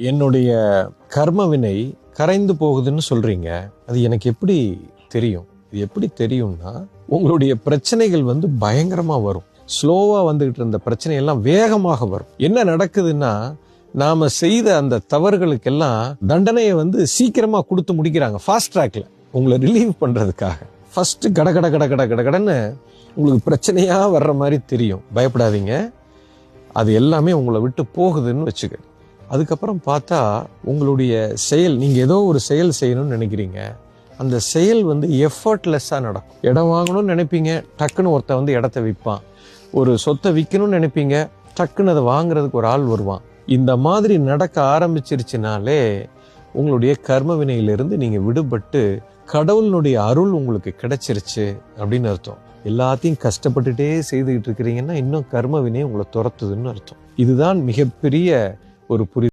என்னுடைய கர்ம வினை கரைந்து போகுதுன்னு சொல்றீங்க. அது எனக்கு எப்படி தெரியும்? இது எப்படி தெரியும்னா, உங்களுடைய பிரச்சனைகள் பயங்கரமா வரும். ஸ்லோவா வந்துகிட்டு இருந்த பிரச்சனை எல்லாம் வேகமாக வரும். என்ன நடக்குதுன்னா, நாம செய்த அந்த தவறுகளுக்கெல்லாம் தண்டனையை சீக்கிரமா கொடுத்து முடிக்கிறாங்க. ஃபாஸ்ட் ட்ராக்ல உங்களை ரிலீவ் பண்றதுக்காக. ஃபர்ஸ்ட் கட கட கட கட கட கடன்னு உங்களுக்கு பிரச்சனையா வர்ற மாதிரி தெரியும். பயப்படாதீங்க, அது எல்லாமே உங்களை விட்டு போகுதுன்னு வச்சுக்க. அதுக்கப்புறம் பார்த்தா உங்களுடைய செயல், நீங்க ஏதோ ஒரு செயல் செய்யணும்னு நினைக்கிறீங்க. அந்த செயல் எஃபர்ட்லெஸ்ஸா நடக்கும். இடம் வாங்கணும்னு நினைப்பீங்க, டக்குன்னு ஒருத்தன் இடத்த விற்பான். ஒரு சொத்தை விற்கணும்னு நினைப்பீங்க, டக்குன்னு அதை வாங்குறதுக்கு ஒரு ஆள் வருவான். இந்த மாதிரி நடக்க ஆரம்பிச்சிருச்சுனாலே உங்களுடைய கர்ம வினையிலிருந்து நீங்க விடுபட்டு கடவுளுடைய அருள் உங்களுக்கு கிடைச்சிருச்சு அப்படின்னு அர்த்தம். எல்லாத்தையும் கஷ்டப்பட்டுட்டே செய்துகிட்டு இருக்கிறீங்கன்னா இன்னும் கர்ம வினை உங்களை துரத்துதுன்னு அர்த்தம். இதுதான் மிகப்பெரிய ஒரு புரிதல்.